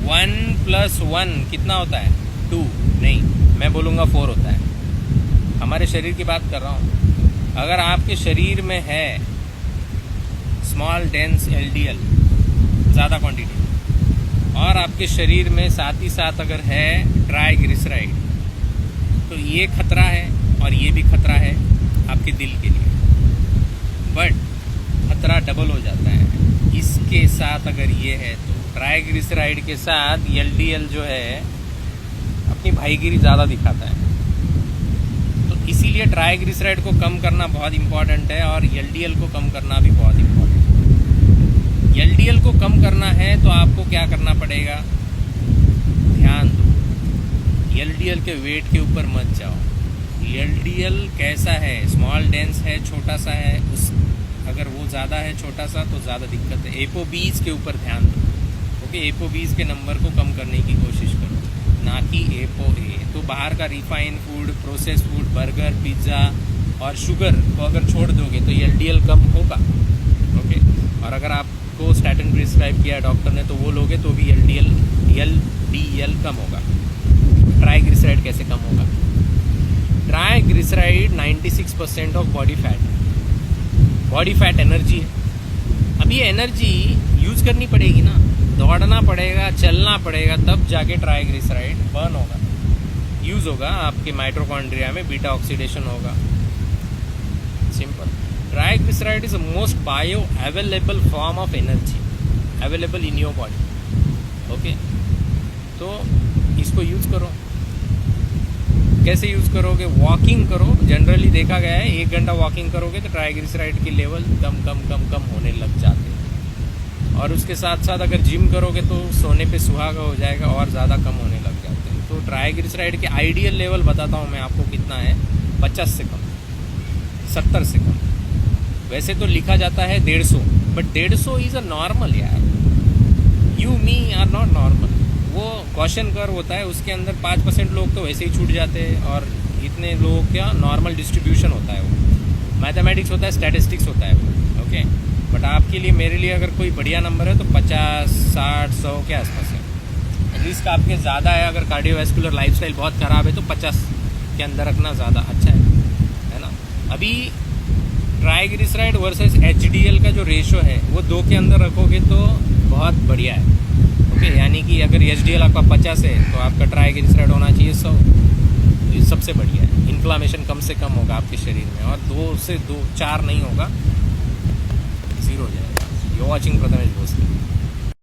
1+1 कितना होता है? 2 नहीं, मैं बोलूँगा 4 होता है। हमारे शरीर की बात कर रहा हूँ। अगर आपके शरीर में है स्मॉल डेंस LDL ज़्यादा क्वांटिटी, और आपके शरीर में साथ ही साथ अगर है ट्राइग्लिसराइड, तो ये खतरा है और ये भी खतरा है आपके दिल के लिए। बट खतरा डबल हो जाता है इसके साथ अगर ये है तो। ट्राइग्लिसराइड के साथ LDL जो है अपनी भाईगिरी ज़्यादा दिखाता है, तो इसीलिए ट्राइग्लिसराइड को कम करना बहुत इम्पॉर्टेंट है और LDL को कम करना भी बहुत इम्पॉर्टेंट है। LDL को कम करना है तो आपको क्या करना पड़ेगा? ध्यान दो, LDL के वेट के ऊपर मत जाओ। LDL कैसा है? स्मॉल डेंस है, छोटा सा है, उस अगर वो ज़्यादा है छोटा सा तो ज़्यादा दिक्कत है। ApoBs के ऊपर ध्यान दो। ओके, ApoBs के नंबर को कम करने की कोशिश करो, ना कि ApoA। तो बाहर का refined food, process food, burger, pizza और शुगर को अगर छोड़ दोगे तो LDL कम होगा। ओके, और अगर आपको स्टैटिन प्रिस्क्राइब किया डॉक्टर ने तो वो लोगे तो भी LDL कम होगा। ट्राइग्लिसराइड कैसे कम होगा? ट्राइग्लिसराइड 96% ऑफ बॉडी फैट है। बॉडी फैट एनर्जी है। अब ये एनर्जी यूज करनी पड़ेगी ना, दौड़ना पड़ेगा, चलना पड़ेगा, तब जाके ट्राइग्लिसराइड बर्न होगा, यूज होगा, आपके माइटोकॉन्ड्रिया में बीटा ऑक्सीडेशन होगा। Simple. Triglyceride is the most bio available form of energy available in your body. Okay, तो इसको यूज करो। कैसे यूज करोगे? वॉकिंग करो। जनरली देखा गया है 1 घंटा वॉकिंग करोगे तो ट्राइग्लिसराइड के लेवल कम होने लग जाते हैं। और उसके साथ साथ अगर जिम करोगे तो सोने पे सुहागा हो जाएगा और ज़्यादा कम होने लग जाते हैं। तो ट्राइग्लिसराइड के आइडियल लेवल बताता हूँ मैं आपको कितना है। 50 से कम, 70 से कम। वैसे तो लिखा जाता है 150, बट 150 इज़ अ नॉर्मल यार। You me are not normal. वो क्वेश्चन कर्व होता है, उसके अंदर 5% लोग तो वैसे ही छूट जाते हैं और इतने लोगों का नॉर्मल डिस्ट्रीब्यूशन होता है। वो मैथमेटिक्स होता है, स्टैटिस्टिक्स होता है वो। ओके, बट आपके लिए, मेरे लिए अगर कोई बढ़िया नंबर है तो 50, 60, 100 के आसपास है। रिस्क आपके ज़्यादा है, अगर कार्डियोवैस्कुलर लाइफस्टाइल बहुत ख़राब है तो 50 के अंदर रखना ज़्यादा अच्छा है ना। अभी ट्राइग्लिसराइड वर्सेस HDL का जो रेशो है वो 2 के अंदर रखोगे तो बहुत बढ़िया है। ओके, यानी कि अगर HDL आपका 50 है तो आपका ट्राइग्लिसराइड होना चाहिए 100। तो ये सबसे बढ़िया है। इन्फ्लामेशन कम से कम होगा आपके शरीर में, और 2 से 4 नहीं होगा, 0 हो जाएगा। You watching Prathamesh Bhosle.